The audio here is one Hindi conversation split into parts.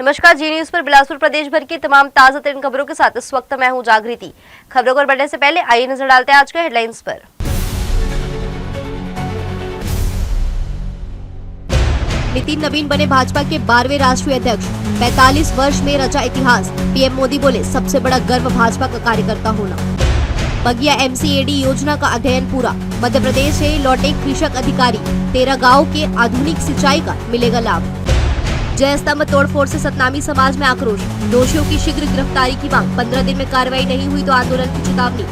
नमस्कार, जी न्यूज पर बिलासपुर प्रदेश भर की तमाम ताजा तरीन खबरों के साथ इस वक्त मैं हूं जागृति। खबरों को बढ़ने से पहले आइए नजर डालते हैं आज के हेडलाइंस पर। नितिन नवीन बने भाजपा के 12वें राष्ट्रीय अध्यक्ष। 45 वर्ष में रचा इतिहास। पीएम मोदी बोले, सबसे बड़ा गर्व भाजपा का कार्यकर्ता होना। बगिया एमसीएडी योजना का अध्ययन पूरा। मध्य प्रदेश से लौटे कृषक अधिकारी। 13 गाँव के आधुनिक सिंचाई का मिलेगा लाभ। जय स्तंभ तोड़फोड़ से सतनामी समाज में आक्रोश। दोषियों की शीघ्र गिरफ्तारी की मांग। 15 दिन में कार्रवाई नहीं हुई तो आंदोलन की चेतावनी।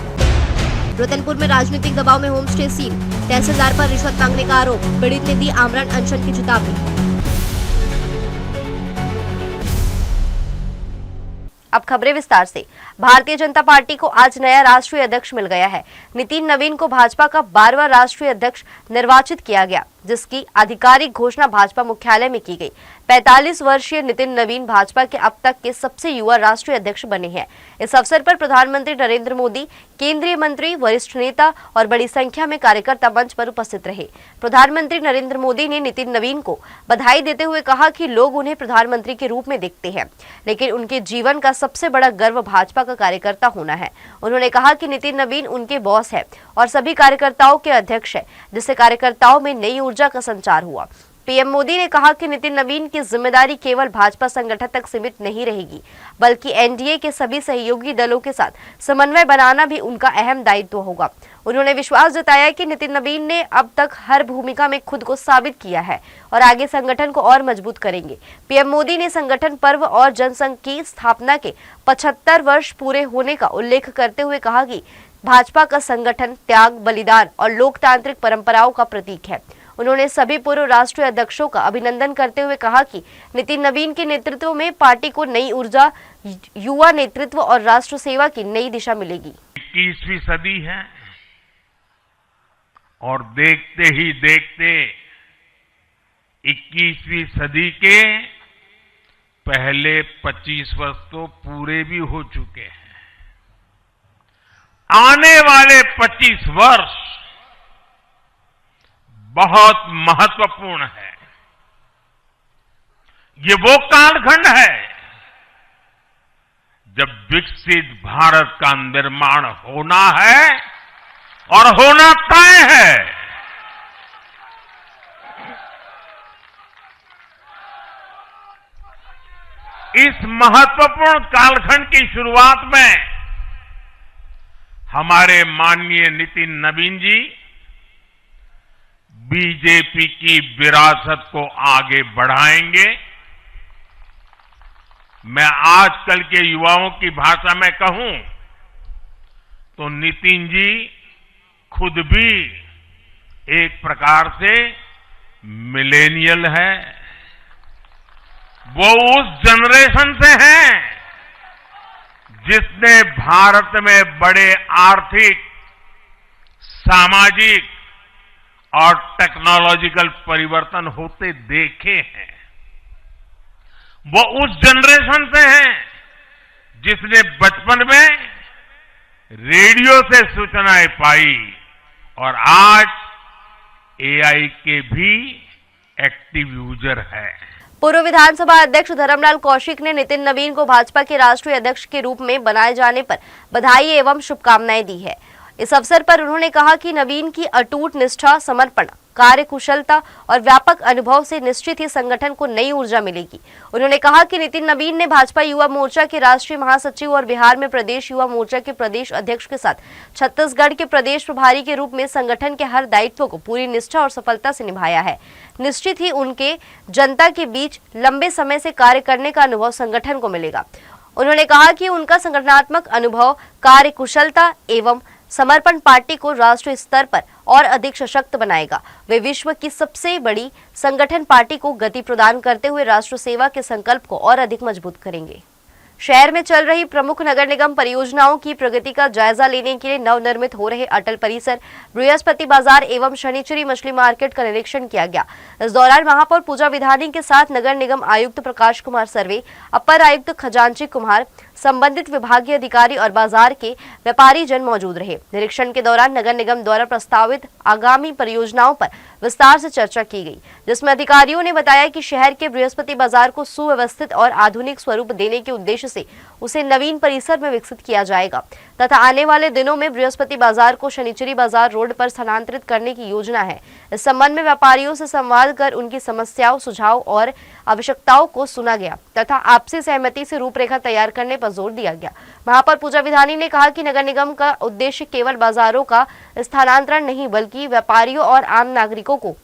रतनपुर में राजनीतिक दबाव में होम स्टे सील। तहसीलदार पर रिश्वत मांगने का आरोप। पीड़ित ने दी आमरण अनशन की चेतावनी। अब खबरें विस्तार से। भारतीय जनता पार्टी को आज नया राष्ट्रीय अध्यक्ष मिल गया है। नितिन नवीन को भाजपा का 12वां राष्ट्रीय अध्यक्ष निर्वाचित किया गया, जिसकी आधिकारिक घोषणा भाजपा मुख्यालय में की गई। 45 वर्षीय नितिन नवीन भाजपा के अब तक के सबसे युवा राष्ट्रीय अध्यक्ष बने हैं। इस अवसर पर प्रधानमंत्री नरेंद्र मोदी, केंद्रीय मंत्री, वरिष्ठ नेता और बड़ी संख्या में कार्यकर्ता मंच पर उपस्थित रहे। प्रधानमंत्री नरेंद्र मोदी ने नितिन नवीन को बधाई देते हुए कहा कि लोग उन्हें प्रधानमंत्री के रूप में देखते हैं, लेकिन उनके जीवन का सबसे बड़ा गर्व भाजपा का कार्यकर्ता होना है। उन्होंने कहा कि नितिन नवीन उनके बॉस है और सभी कार्यकर्ताओं के अध्यक्ष है, जिससे कार्यकर्ताओं में नई ऊर्जा का संचार हुआ। पीएम मोदी ने कहा कि नितिन नवीन की जिम्मेदारी केवल भाजपा संगठन तक सीमित नहीं रहेगी, बल्कि एनडीए के सभी सहयोगी दलों के साथ समन्वय बनाना भी उनका अहम दायित्व होगा। उन्होंने विश्वास जताया कि नितिन नवीन ने अब तक हर भूमिका में खुद को साबित किया है और आगे संगठन को और मजबूत करेंगे। पीएम मोदी ने संगठन पर्व और जनसंघ की स्थापना के 75 वर्ष पूरे होने का उल्लेख करते हुए कहा कि भाजपा का संगठन त्याग, बलिदान और लोकतांत्रिक परंपराओं का प्रतीक है। उन्होंने सभी पूर्व राष्ट्रीय अध्यक्षों का अभिनंदन करते हुए कहा कि नितिन नवीन के नेतृत्व में पार्टी को नई ऊर्जा, युवा नेतृत्व और राष्ट्र सेवा की नई दिशा मिलेगी। 21वीं सदी है और देखते ही देखते 21वीं सदी के पहले 25 वर्ष तो पूरे भी हो चुके हैं। आने वाले 25 वर्ष बहुत महत्वपूर्ण है। ये वो कालखंड है जब विकसित भारत का निर्माण होना है और होना तय है। इस महत्वपूर्ण कालखंड की शुरुआत में हमारे माननीय नितिन नवीन जी बीजेपी की विरासत को आगे बढ़ाएंगे। मैं आजकल के युवाओं की भाषा में कहूं तो नितिन जी खुद भी एक प्रकार से मिलेनियल है। वो उस जनरेशन से हैं जिसने भारत में बड़े आर्थिक, सामाजिक और टेक्नोलॉजिकल परिवर्तन होते देखे हैं। वो उस जनरेशन से हैं जिसने बचपन में रेडियो से सूचनाएं पाई और आज एआई के भी एक्टिव यूजर है। पूर्व विधानसभा अध्यक्ष धर्मलाल कौशिक ने नितिन नवीन को भाजपा के राष्ट्रीय अध्यक्ष के रूप में बनाए जाने पर बधाई एवं शुभकामनाएं दी है। इस अवसर पर उन्होंने कहा कि नवीन की अटूट निष्ठा, समर्पण, कार्यकुशलता और व्यापक अनुभव से निश्चित ही संगठन को नई ऊर्जा मिलेगी। उन्होंने कहा कि नितिन नवीन ने भाजपा युवा मोर्चा के राष्ट्रीय महासचिव और बिहार में प्रदेश युवा मोर्चा के प्रदेश अध्यक्ष के साथ छत्तीसगढ़ के प्रदेश प्रभारी के रूप में संगठन के हर दायित्व को पूरी निष्ठा और सफलता से निभाया है। निश्चित ही उनके जनता के बीच लंबे समय से कार्य करने का अनुभव संगठन को मिलेगा। उन्होंने कहा कि उनका संगठनात्मक अनुभव, कार्यकुशलता एवं समर्पण पार्टी को राष्ट्रीय स्तर पर और अधिक सशक्त बनाएगा। वे विश्व की सबसे बड़ी संगठन पार्टी को गति प्रदान करते हुए राष्ट्र सेवा के संकल्प को और अधिक मजबूत करेंगे। शहर में चल रही प्रमुख नगर निगम परियोजनाओं की प्रगति का जायजा लेने के लिए नवनिर्मित हो रहे अटल परिसर, बृहस्पति बाजार एवं शनिचरी मछली मार्केट का निरीक्षण किया गया। इस दौरान महापौर पूजा विधानी के साथ नगर निगम आयुक्त प्रकाश कुमार सर्वे, अपर आयुक्त खजांची कुमार, संबंधित विभागीय अधिकारी और बाजार के व्यापारी जन मौजूद रहे। निरीक्षण के दौरान नगर निगम द्वारा प्रस्तावित आगामी परियोजनाओं पर विस्तार से चर्चा की गई, जिसमें अधिकारियों ने बताया कि शहर के बृहस्पति बाजार को सुव्यवस्थित और आधुनिक स्वरूप देने के उद्देश्य से उसे नवीन परिसर में विकसित किया जाएगा तथा आने वाले दिनों में बृहस्पति बाजार को शनिचरी बाजार रोड पर स्थानांतरित करने की योजना है। इस संबंध में व्यापारियों से संवाद कर उनकी समस्याओं, सुझाव और आवश्यकताओं को सुना गया तथा आपसी सहमति से रूपरेखा तैयार करने पर जोर दिया गया। महापौर पूजा विधानी ने कहा कि नगर निगम का उद्देश्य केवल बाजारों का स्थानांतरण नहीं बल्कि व्यापारियों और आम नागरिकों को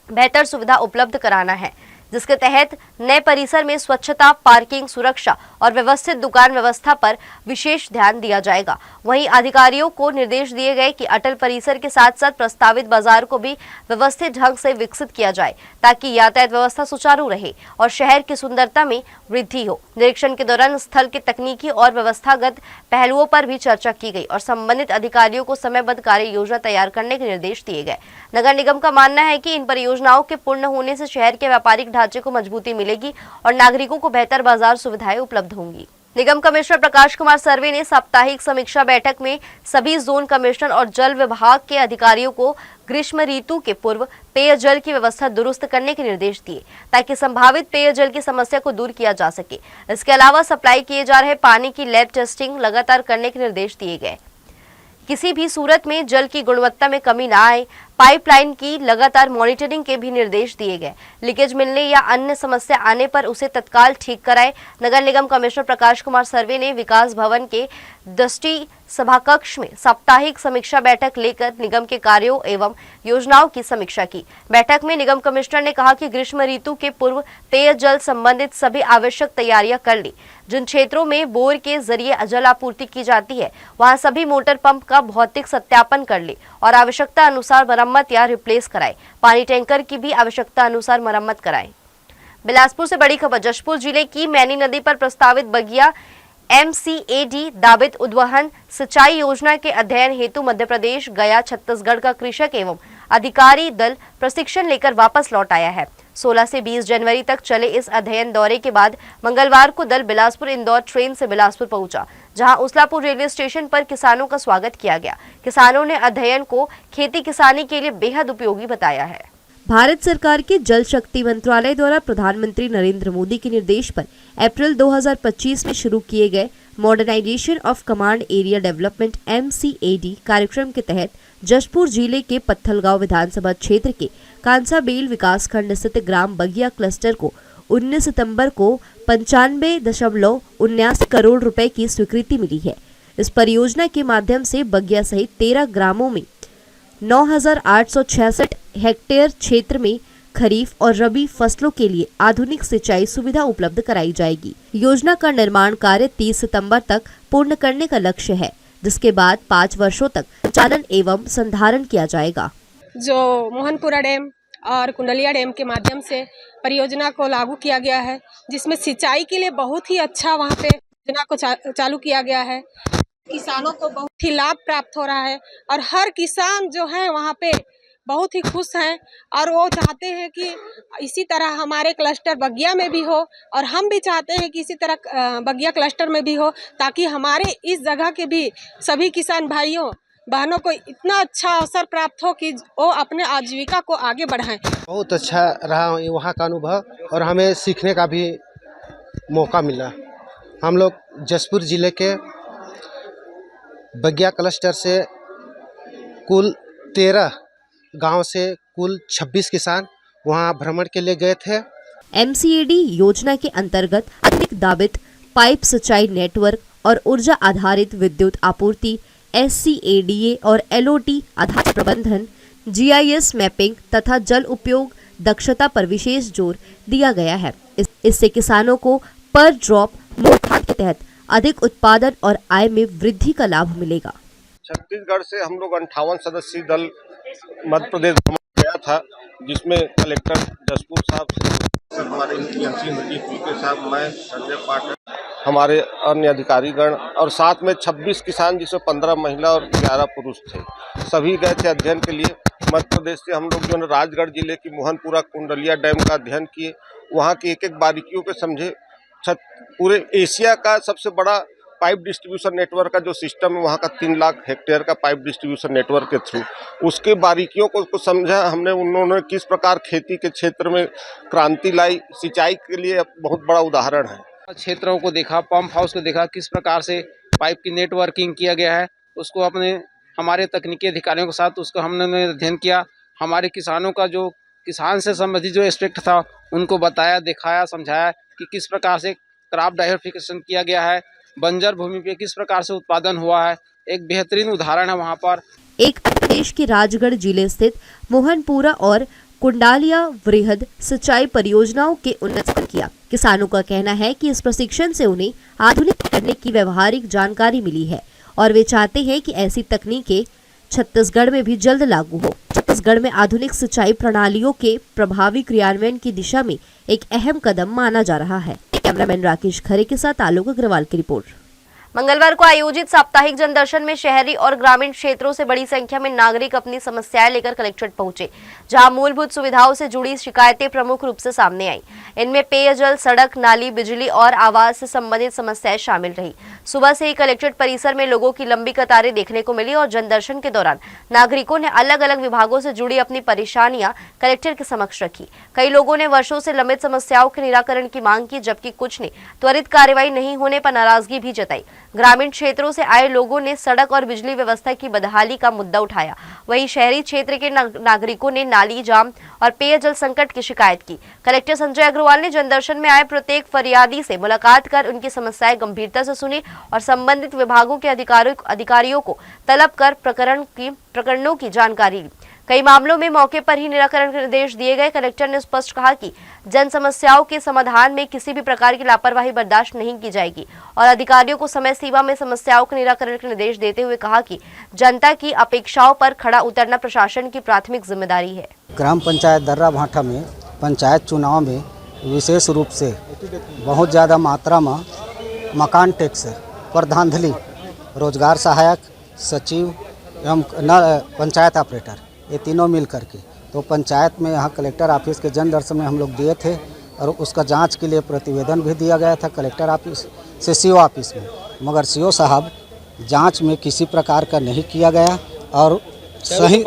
बेहतर सुविधा उपलब्ध कराना है, जिसके तहत नए परिसर में स्वच्छता, पार्किंग, सुरक्षा और व्यवस्थित दुकान व्यवस्था पर विशेष ध्यान दिया जाएगा। वहीं अधिकारियों को निर्देश दिए गए कि अटल परिसर के साथ साथ प्रस्तावित बाजार को भी व्यवस्थित ढंग से विकसित किया जाए ताकि यातायात व्यवस्था सुचारू रहे और शहर की सुंदरता में वृद्धि हो। निरीक्षण के दौरान स्थल के तकनीकी और व्यवस्थागत पहलुओं पर भी चर्चा की गई और संबंधित अधिकारियों को समयबद्ध कार्य योजना तैयार करने के निर्देश दिए गए। नगर निगम का मानना है कि इन परियोजनाओं के पूर्ण होने से शहर के व्यापारिक ढांचे को मजबूती मिलेगी और नागरिकों को बेहतर बाजार सुविधाएं उपलब्ध होंगी। निगम कमिश्नर प्रकाश कुमार सर्वे ने साप्ताहिक समीक्षा बैठक में सभी जोन कमिश्नर और जल विभाग के अधिकारियों को ग्रीष्म ऋतु के पूर्व पेयजल की व्यवस्था दुरुस्त करने के निर्देश दिए ताकि संभावित पेयजल की समस्या को दूर किया जा सके। इसके अलावा सप्लाई किए जा रहे पानी की लैब टेस्टिंग लगातार करने के निर्देश दिए गए। किसी भी सूरत में जल की गुणवत्ता में कमी न आए, पाइपलाइन की लगातार मॉनिटरिंग के भी निर्देश दिए गए। लीकेज मिलने या अन्य समस्या आने पर उसे तत्काल ठीक कराए। नगर निगम कमिश्नर प्रकाश कुमार सर्वे ने विकास भवन के दृष्टि सभाकक्ष में साप्ताहिक समीक्षा बैठक लेकर निगम के कार्यों एवं योजनाओं की समीक्षा की। बैठक में निगम कमिश्नर ने कहा कि ग्रीष्म ऋतु के पूर्व पेयजल संबंधित सभी आवश्यक तैयारियां कर ली। जिन क्षेत्रों में बोर के जरिए जल आपूर्ति की जाती है वहां सभी मोटर पंप का भौतिक सत्यापन कर ले और आवश्यकता अनुसार मरम्मत या रिप्लेस कराए। पानी टैंकर की भी आवश्यकता अनुसार मरम्मत कराएं। बिलासपुर से बड़ी खबर। जशपुर जिले की मैनी नदी पर प्रस्तावित बगिया MCAD दाबित उद्वहन सिंचाई योजना के अध्ययन हेतु मध्य प्रदेश गया छत्तीसगढ़ का कृषक एवं अधिकारी दल प्रशिक्षण लेकर वापस लौट आया है। 16 से 20 जनवरी तक चले इस अध्ययन दौरे के बाद मंगलवार को दल बिलासपुर इंदौर ट्रेन से बिलासपुर पहुंचा, जहां उसलापुर रेलवे स्टेशन पर किसानों का स्वागत किया गया। किसानों ने अध्ययन को खेती किसानी के लिए बेहद उपयोगी बताया है। भारत सरकार के जल शक्ति मंत्रालय द्वारा प्रधानमंत्री नरेंद्र मोदी के निर्देश पर अप्रैल 2025 में शुरू किए गए modernization of command area development MCAD कार्यक्रम के तहत जशपुर जिले के पत्थलगांव विधानसभा क्षेत्र के कांसाबेल विकासखंड स्थित ग्राम बगिया क्लस्टर को 19 सितंबर को 95.79 करोड़ रुपए की स्वीकृति मिली है। इस परियोजना के माध्यम से बगिया सहित 13 ग्रामों में 9,866 हेक्टेयर क्षेत्र में खरीफ और रबी फसलों के लिए आधुनिक सिंचाई सुविधा उपलब्ध कराई जाएगी। योजना का निर्माण कार्य 30 सितंबर तक पूर्ण करने का लक्ष्य है, जिसके बाद 5 वर्षों तक संचालन एवं संधारण किया जाएगा। जो मोहनपुरा डैम और कुंडलिया डैम के माध्यम से परियोजना को लागू किया गया है, जिसमें सिंचाई के लिए बहुत ही अच्छा वहाँ पे योजना को चालू किया गया है। किसानों को बहुत ही लाभ प्राप्त हो रहा है और हर किसान जो है वहाँ पे बहुत ही खुश हैं और वो चाहते हैं कि इसी तरह हमारे क्लस्टर बगिया में भी हो और हम भी चाहते हैं कि इसी तरह बगिया क्लस्टर में भी हो, ताकि हमारे इस जगह के भी सभी किसान भाइयों बहनों को इतना अच्छा अवसर प्राप्त हो कि वो अपने आजीविका को आगे बढ़ाएं। बहुत अच्छा रहा वहाँ का अनुभव और हमें सीखने का भी मौका मिला। हम लोग जशपुर जिले के बगिया क्लस्टर से कुल 13 गांव से कुल 26 किसान वहां भ्रमण के लिए गए थे। MCAD योजना के अंतर्गत आधुनिक दाबित पाइप सिंचाई नेटवर्क और ऊर्जा आधारित विद्युत आपूर्ति, SCADA और LOT आधारित प्रबंधन, GIS मैपिंग तथा जल उपयोग दक्षता पर विशेष जोर दिया गया है। इससे किसानों को पर ड्रॉप मोड के तहत अधिक उत्पादन और आय में वृद्धि का लाभ मिलेगा। छत्तीसगढ़ से हम लोग 58 सदस्यीय दल मध्य प्रदेश गया था, जिसमें कलेक्टर जसपुर साहब, हमारे मुख्यमंत्री के साथ मैं, संजय पाठक, हमारे अन्य अधिकारीगण और साथ में 26 किसान, जिसमें 15 महिला और 11 पुरुष थे। सभी गए थे अध्ययन के लिए। मध्य प्रदेश से हम लोग जो है राजगढ़ जिले की मोहनपुरा कुंडलिया डैम का अध्ययन किए, वहाँ की एक एक बारीकियों के समझे पूरे एशिया का सबसे बड़ा पाइप डिस्ट्रीब्यूशन नेटवर्क का जो सिस्टम है वहाँ का 3 लाख हेक्टेयर का पाइप डिस्ट्रीब्यूशन नेटवर्क के थ्रू उसके बारीकियों को समझा हमने। उन्होंने किस प्रकार खेती के क्षेत्र में क्रांति लाई, सिंचाई के लिए बहुत बड़ा उदाहरण है। क्षेत्रों को देखा, पंप हाउस को देखा, किस प्रकार से पाइप की नेटवर्किंग किया गया है, उसको अपने हमारे तकनीकी अधिकारियों के साथ उसको हमने अध्ययन किया। हमारे किसानों का जो किसान से संबंधित जो एस्पेक्ट था उनको बताया, दिखाया, समझाया कि किस प्रकार से क्रॉप डाइवर्सिफिकेशन किया गया है, बंजर भूमि पे किस प्रकार से उत्पादन हुआ है। एक बेहतरीन उदाहरण है वहाँ पर। एक प्रदेश के राजगढ़ जिले स्थित मोहनपुरा और कुंडालिया वृहद सिंचाई परियोजनाओं के उन्नत किया। किसानों का कहना है कि इस प्रशिक्षण से उन्हें आधुनिक करने की व्यवहारिक जानकारी मिली है और वे चाहते हैं कि ऐसी तकनीकें छत्तीसगढ़ में भी जल्द लागू हो। छत्तीसगढ़ में आधुनिक सिंचाई प्रणालियों के प्रभावी क्रियान्वयन की दिशा में एक अहम कदम माना जा रहा है। कैमरामैन राकेश खरे के साथ आलोक अग्रवाल की रिपोर्ट। मंगलवार को आयोजित साप्ताहिक जनदर्शन में शहरी और ग्रामीण क्षेत्रों से बड़ी संख्या में नागरिक अपनी समस्याएं लेकर कलेक्ट्रेट पहुंचे, जहां मूलभूत सुविधाओं से जुड़ी शिकायतें प्रमुख रूप से सामने आई। इनमें पेयजल, सड़क, नाली, बिजली और आवास से संबंधित समस्याएं शामिल रही। सुबह से ही कलेक्ट्रेट परिसर में लोगों की लंबी कतारें देखने को मिली और जनदर्शन के दौरान नागरिकों ने अलग अलग विभागों से जुड़ी अपनी परेशानियां कलेक्टर के समक्ष रखी। कई लोगों ने वर्षों से लंबित समस्याओं के निराकरण की मांग की, जबकि कुछ ने त्वरित कार्रवाई नहीं होने पर नाराजगी भी जताई। ग्रामीण क्षेत्रों से आए लोगों ने सड़क और बिजली व्यवस्था की बदहाली का मुद्दा उठाया। वहीं शहरी क्षेत्र के नागरिकों ने नाली जाम और पेयजल संकट की शिकायत की। कलेक्टर संजय अग्रवाल ने जनदर्शन में आए प्रत्येक फरियादी से मुलाकात कर उनकी समस्याएं गंभीरता से सुनी और संबंधित विभागों के अधिकारियों को तलब कर प्रकरणों की जानकारी ली। कई मामलों में मौके पर ही निराकरण के निर्देश दिए गए। कलेक्टर ने स्पष्ट कहा कि जन समस्याओं के समाधान में किसी भी प्रकार की लापरवाही बर्दाश्त नहीं की जाएगी और अधिकारियों को समय सीमा में समस्याओं के निराकरण के निर्देश देते हुए कहा कि जनता की अपेक्षाओं पर खड़ा उतरना प्रशासन की प्राथमिक जिम्मेदारी है। ग्राम पंचायत दर्रा भाठा में पंचायत चुनाव में विशेष रूप से बहुत ज़्यादा मात्रा में मकान टैक्स पर धांधली, रोजगार सहायक, सचिव एवं पंचायत ऑपरेटर ये तीनों मिल करके तो पंचायत में यहाँ कलेक्टर ऑफिस के जनदर्शन में हम लोग दिए थे और उसका जांच के लिए प्रतिवेदन भी दिया गया था कलेक्टर ऑफिस से सीओ ऑफिस में, मगर सीओ साहब जांच में किसी प्रकार का नहीं किया गया और सही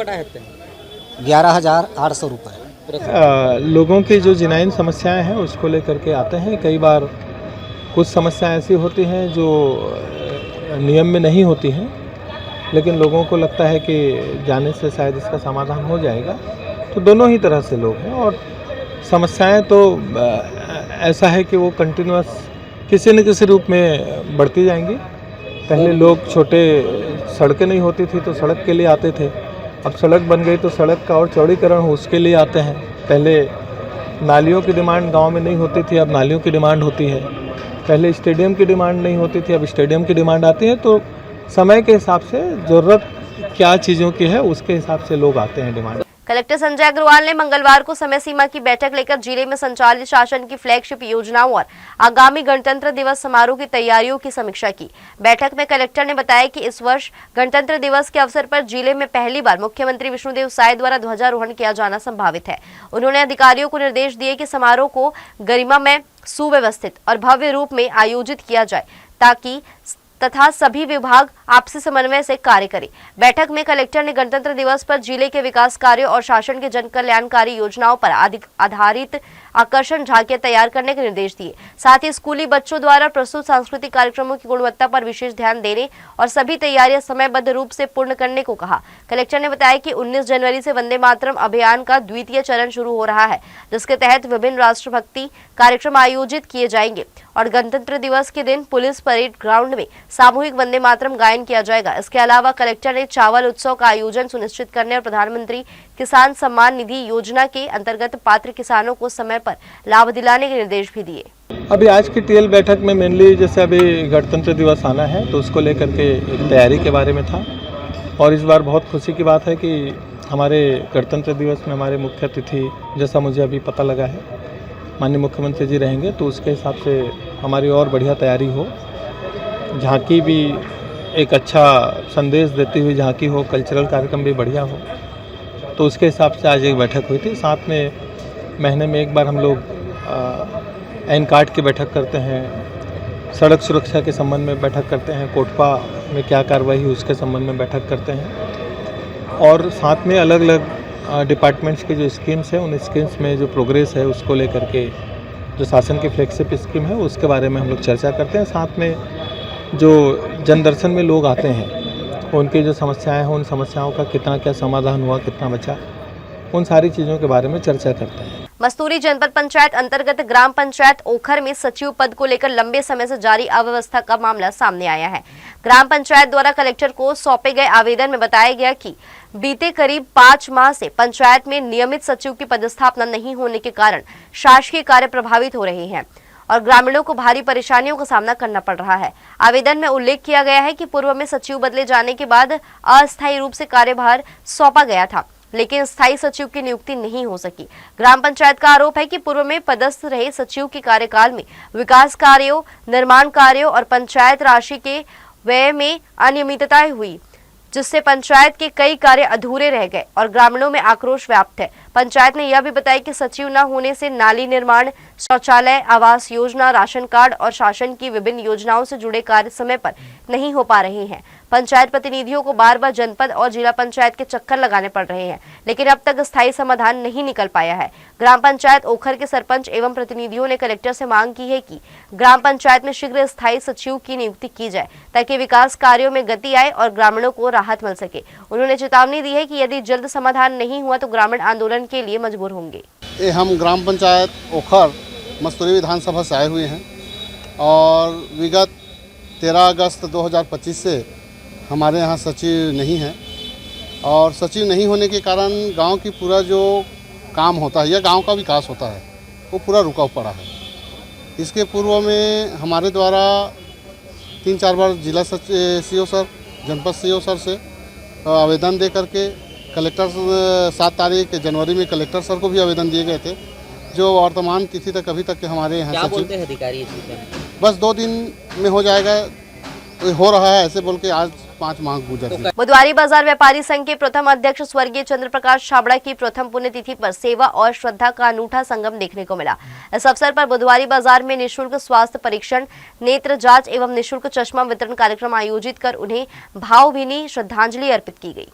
11,800 रुपये। लोगों की जो जिनाइन समस्याएं हैं उसको लेकर के आते हैं। कई बार कुछ समस्याएं ऐसी होती हैं जो नियम में नहीं होती हैं, लेकिन लोगों को लगता है कि जाने से शायद इसका समाधान हो जाएगा। तो दोनों ही तरह से लोग हैं और समस्याएं तो ऐसा है कि वो कंटिन्यूअस किसी न किसी रूप में बढ़ती जाएंगी। पहले लोग छोटे सड़कें नहीं होती थी तो सड़क के लिए आते थे, अब सड़क बन गई तो सड़क का और चौड़ीकरण हो उसके लिए आते हैं। पहले नालियों की डिमांड गांव में नहीं होती थी, अब नालियों की डिमांड होती है। पहले स्टेडियम की डिमांड नहीं होती थी, अब स्टेडियम की डिमांड आती है। तो समय के हिसाब से ज़रूरत क्या चीज़ों की है उसके हिसाब से लोग आते हैं डिमांड। कलेक्टर संजय अग्रवाल ने मंगलवार को समय सीमा की बैठक लेकर जिले में संचालित शासन की फ्लैगशिप योजनाओं और आगामी गणतंत्र दिवस समारोह की तैयारियों की समीक्षा की। बैठक में कलेक्टर ने बताया कि इस वर्ष गणतंत्र दिवस के अवसर पर जिले में पहली बार मुख्यमंत्री विष्णुदेव साय द्वारा ध्वजारोहण किया जाना संभावित है। उन्होंने अधिकारियों को निर्देश दिए कि समारोह को गरिमामय, सुव्यवस्थित और भव्य रूप में आयोजित किया जाए तथा सभी विभाग आपसी समन्वय से कार्य करें। बैठक में कलेक्टर ने गणतंत्र दिवस पर जिले के विकास कार्यों और शासन के जन कल्याणकारी योजनाओं पर आधारित आकर्षण झांकियां तैयार करने के निर्देश दिए। साथ ही स्कूली बच्चों द्वारा प्रस्तुत सांस्कृतिक कार्यक्रमों की गुणवत्ता पर विशेष ध्यान देने और सभी तैयारियां समयबद्ध रूप से पूर्ण करने को कहा। कलेक्टर ने बताया कि 19 जनवरी से वंदे मातरम अभियान का द्वितीय चरण शुरू हो रहा है, जिसके तहत विभिन्न राष्ट्रभक्ति कार्यक्रम आयोजित किए जाएंगे और गणतंत्र दिवस के दिन पुलिस परेड ग्राउंड में सामूहिक वंदे मातरम गायन किया जाएगा। इसके अलावा कलेक्टर ने चावल उत्सव का आयोजन सुनिश्चित करने और प्रधानमंत्री किसान सम्मान निधि योजना के अंतर्गत पात्र किसानों को समय पर लाभ दिलाने के निर्देश भी दिए। अभी आज की टीएल बैठक में मेनली जैसे अभी गणतंत्र दिवस आना है तो उसको लेकर के तैयारी के बारे में था और इस बार बहुत खुशी की बात है कि हमारे गणतंत्र दिवस में हमारे मुख्य अतिथि, जैसा मुझे अभी पता लगा है, माननीय मुख्यमंत्री जी रहेंगे, तो उसके हिसाब से हमारी और बढ़िया तैयारी हो, झांकी भी एक अच्छा संदेश देती हुई झांकी हो, कल्चरल कार्यक्रम भी बढ़िया हो, तो उसके हिसाब से आज एक बैठक हुई थी। साथ में महीने में एक बार हम लोग एन कार्ड की बैठक करते हैं, सड़क सुरक्षा के संबंध में बैठक करते हैं, कोटपा में क्या कार्रवाई हुई उसके संबंध में बैठक करते हैं और साथ में अलग अलग डिपार्टमेंट्स की जो स्कीम्स है उन स्कीम्स में जो प्रोग्रेस है उसको लेकर के जो शासन की फ्लैगशिप स्कीम है उसके बारे में हम लोग चर्चा करते हैं। साथ में जो जनदर्शन में लोग आते हैं उनकी जो समस्याएं हैं उन समस्याओं का कितना क्या समाधान हुआ, कितना बचा, उन सारी चीज़ों के बारे में चर्चा करते हैं। मस्तूरी जनपद पंचायत अंतर्गत ग्राम पंचायत ओखर में सचिव पद को लेकर लंबे समय से जारी अव्यवस्था का मामला सामने आया है। ग्राम पंचायत द्वारा कलेक्टर को सौंपे गए आवेदन में बताया गया कि बीते करीब 5 माह से पंचायत में नियमित सचिव की पदस्थापना नहीं होने के कारण शासकीय कार्य प्रभावित हो रहे हैं और ग्रामीणों को भारी परेशानियों का सामना करना पड़ रहा है। आवेदन में उल्लेख किया गया है कि पूर्व में सचिव बदले जाने के बाद अस्थायी रूप से कार्यभार सौंपा गया था, लेकिन स्थायी सचिव की नियुक्ति नहीं हो सकी। ग्राम पंचायत का आरोप है कि पूर्व में पदस्थ रहे सचिव के कार्यकाल में विकास कार्यों, निर्माण कार्यों और पंचायत राशि के व्यय में अनियमितताएं हुई, जिससे पंचायत के कई कार्य अधूरे रह गए और ग्रामीणों में आक्रोश व्याप्त है। पंचायत ने यह भी बताया कि सचिव न होने से नाली निर्माण, शौचालय, आवास योजना, राशन कार्ड और शासन की विभिन्न योजनाओं से जुड़े कार्य समय पर नहीं हो पा रहे हैं। पंचायत प्रतिनिधियों को बार बार जनपद और जिला पंचायत के चक्कर लगाने पड़ रहे हैं, लेकिन अब तक स्थायी समाधान नहीं निकल पाया है। ग्राम पंचायत ओखर के सरपंच एवं प्रतिनिधियों ने कलेक्टर से मांग की है कि ग्राम पंचायत में शीघ्र स्थायी सचिव की नियुक्ति की जाए ताकि विकास कार्यों में गति आए और ग्रामीणों को राहत मिल सके। उन्होंने चेतावनी दी है कि यदि जल्द समाधान नहीं हुआ तो ग्रामीण आंदोलन के लिए मजबूर होंगे। हम ग्राम पंचायत ओखर मस्तूरी विधानसभा से आए हुए हैं और विगत 13 अगस्त 2025 से हमारे यहाँ सचिव नहीं है और सचिव नहीं होने के कारण गांव की पूरा जो काम होता है या गांव का विकास होता है वो पूरा रुका पड़ा है। इसके पूर्व में हमारे द्वारा 3-4 बार जिला सीओ सर, जनपद सीओ सर से आवेदन दे करके कलेक्टर 7 तारीख जनवरी में कलेक्टर सर को भी आवेदन दिए गए थे, जो वर्तमान तिथि तक अभी तक के हमारे यहाँ क्या बोलते हैं अधिकारी? बस 2 दिन में हो जाएगा, हो रहा है ऐसे बोल के आज 5 माह गुजर। बुधवारी बाजार व्यापारी संघ के प्रथम अध्यक्ष स्वर्गीय चंद्र प्रकाश छाबड़ा की प्रथम पुण्यतिथि पर सेवा और श्रद्धा का अनूठा संगम देखने को मिला। इस अवसर पर बुधवारी बाजार में निःशुल्क स्वास्थ्य परीक्षण, नेत्र जांच एवं निःशुल्क चश्मा वितरण कार्यक्रम आयोजित कर उन्हें भावभीनी श्रद्धांजलि अर्पित की गई।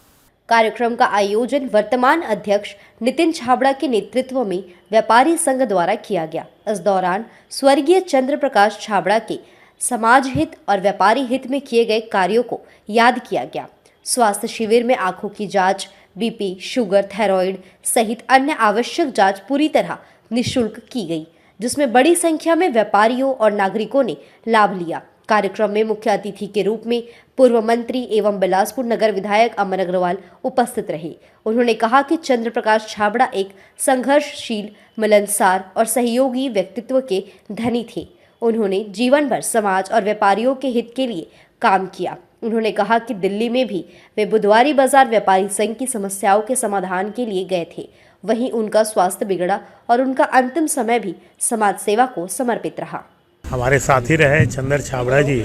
कार्यक्रम का आयोजन वर्तमान अध्यक्ष नितिन छाबड़ा के नेतृत्व में व्यापारी संघ द्वारा किया गया। इस दौरान स्वर्गीय चंद्र प्रकाश छाबड़ा के समाज हित और व्यापारी हित में किए गए कार्यों को याद किया गया। स्वास्थ्य शिविर में आंखों की जांच, बीपी, शुगर, थायराइड सहित अन्य आवश्यक जांच पूरी तरह निःशुल्क की गई, जिसमें बड़ी संख्या में व्यापारियों और नागरिकों ने लाभ लिया। कार्यक्रम में मुख्य अतिथि के रूप में पूर्व मंत्री एवं बिलासपुर नगर विधायक अमर अग्रवाल उपस्थित रहे। उन्होंने कहा कि चंद्र प्रकाश छाबड़ा एक संघर्षशील, मिलनसार और सहयोगी व्यक्तित्व के धनी थे। उन्होंने जीवन भर समाज और व्यापारियों के हित के लिए काम किया। उन्होंने कहा कि दिल्ली में भी वे बुधवारी बाजार व्यापारी संघ की समस्याओं के समाधान के लिए गए थे। वहीं उनका स्वास्थ्य बिगड़ा और उनका अंतिम समय भी समाज सेवा को समर्पित रहा। हमारे साथी रहे चंद्र छाबड़ा जी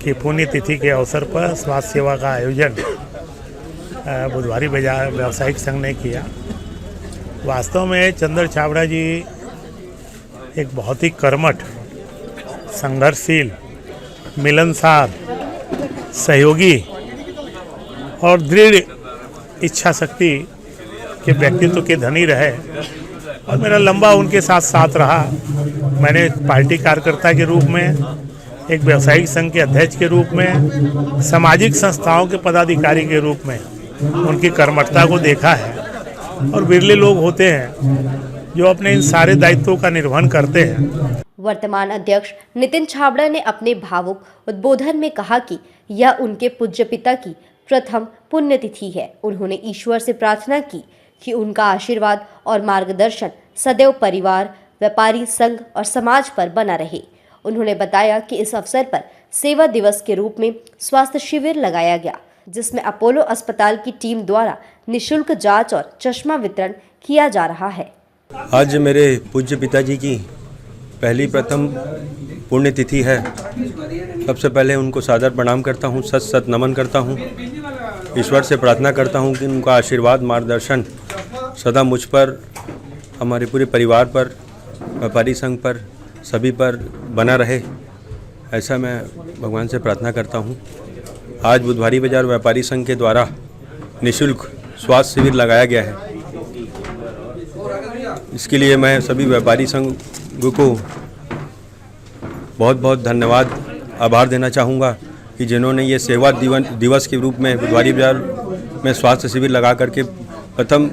की पुण्यतिथि के अवसर पर स्वास्थ्य सेवा का आयोजन बुधवारी बाजार व्यावसायिक संघ ने किया। वास्तव में चंद्र छाबड़ा जी एक बहुत ही कर्मठ, संघर्षशील, मिलनसार, सहयोगी और दृढ़ इच्छा शक्ति के व्यक्तित्व के धनी रहे और मेरा लंबा उनके साथ रहा। मैंने पार्टी कार्यकर्ता के रूप में, एक व्यावसायिक संघ के अध्यक्ष के रूप में, सामाजिक संस्थाओं के पदाधिकारी के रूप में उनकी कर्मठता को देखा है और बिरले लोग होते हैं जो अपने इन सारे दायित्वों का निर्वहन करते हैं। वर्तमान अध्यक्ष नितिन छाबड़ा ने अपने भावुक उद्बोधन में कहा कि यह उनके पूज्य पिता की प्रथम पुण्यतिथि है। उन्होंने ईश्वर से प्रार्थना की कि उनका आशीर्वाद और मार्गदर्शन सदैव परिवार, व्यापारी संघ और समाज पर बना रहे। उन्होंने बताया कि इस अवसर पर सेवा दिवस के रूप में स्वास्थ्य शिविर लगाया गया, जिसमें अपोलो अस्पताल की टीम द्वारा निःशुल्क जांच और चश्मा वितरण किया जा रहा है। आज मेरे पूज्य पिताजी की प्रथम पुण्यतिथि है। सबसे पहले उनको सादर प्रणाम करता हूँ, सत नमन करता हूँ। ईश्वर से प्रार्थना करता हूँ कि उनका आशीर्वाद, मार्गदर्शन सदा मुझ पर, हमारे पूरे परिवार पर, व्यापारी संघ पर सभी पर बना रहे, ऐसा मैं भगवान से प्रार्थना करता हूँ। आज बुधवारी बाजार व्यापारी संघ के द्वारा निःशुल्क स्वास्थ्य शिविर लगाया गया है। इसके लिए मैं सभी व्यापारी संघ को बहुत बहुत धन्यवाद, आभार देना चाहूँगा कि जिन्होंने ये सेवा दिवस के रूप में बुधवारी बाजार में स्वास्थ्य शिविर लगा करके प्रथम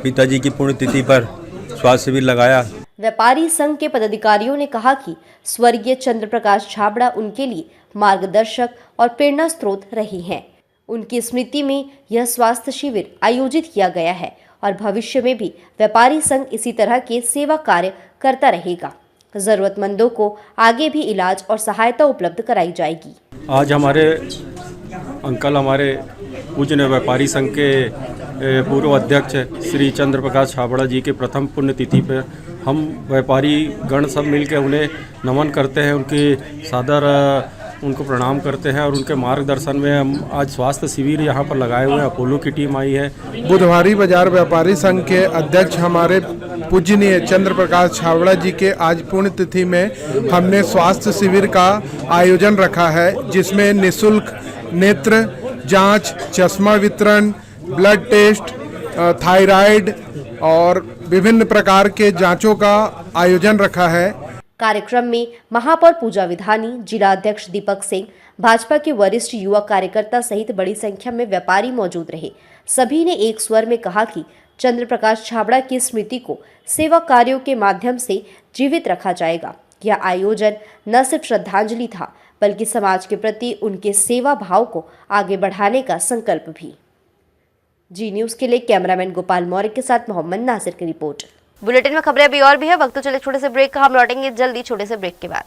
पिताजी की पुण्यतिथि पर स्वास्थ्य शिविर लगाया। व्यापारी संघ के पदाधिकारियों ने कहा कि स्वर्गीय चंद्र प्रकाश छाबड़ा उनके लिए मार्गदर्शक और प्रेरणा स्रोत रही हैं। उनकी स्मृति में यह स्वास्थ्य शिविर आयोजित किया गया है और भविष्य में भी व्यापारी संघ इसी तरह के सेवा कार्य करता रहेगा। जरूरतमंदों को आगे भी इलाज और सहायता उपलब्ध कराई जाएगी। आज हमारे अंकल, हमारे पूजनीय व्यापारी संघ के पूर्व अध्यक्ष श्री चंद्र प्रकाश छाबड़ा जी के प्रथम पुण्यतिथि पर हम व्यापारी गण सब मिलकर उन्हें नमन करते हैं, उनकी सादर उनको प्रणाम करते हैं और उनके मार्गदर्शन में हम आज स्वास्थ्य शिविर यहाँ पर लगाए हुए हैं। अपोलो की टीम आई है। बुधवारी बाजार व्यापारी संघ के अध्यक्ष हमारे पूजनीय चंद्र प्रकाश छाबड़ा जी के आज पुण्यतिथि में हमने स्वास्थ्य शिविर का आयोजन रखा है, जिसमें निःशुल्क नेत्र जांच, चश्मा वितरण, ब्लड टेस्ट, थायराइड और विभिन्न प्रकार के जांचों का आयोजन रखा है। कार्यक्रम में महापौर पूजा विधानी, जिला अध्यक्ष दीपक सिंह, भाजपा के वरिष्ठ युवा कार्यकर्ता सहित बड़ी संख्या में व्यापारी मौजूद रहे। सभी ने एक स्वर में कहा कि चंद्र प्रकाश छाबड़ा की स्मृति को सेवा कार्यों के माध्यम से जीवित रखा जाएगा। यह आयोजन न सिर्फ श्रद्धांजलि था, बल्कि समाज के प्रति उनके सेवा भाव को आगे बढ़ाने का संकल्प भी। जी न्यूज़ के लिए कैमरामैन गोपाल मौर्य के साथ मोहम्मद नासिर की रिपोर्ट। बुलेटिन में खबरें अभी और भी है, वक्त तो चले छोटे से ब्रेक का। हम लौटेंगे जल्दी छोटे से ब्रेक के बाद।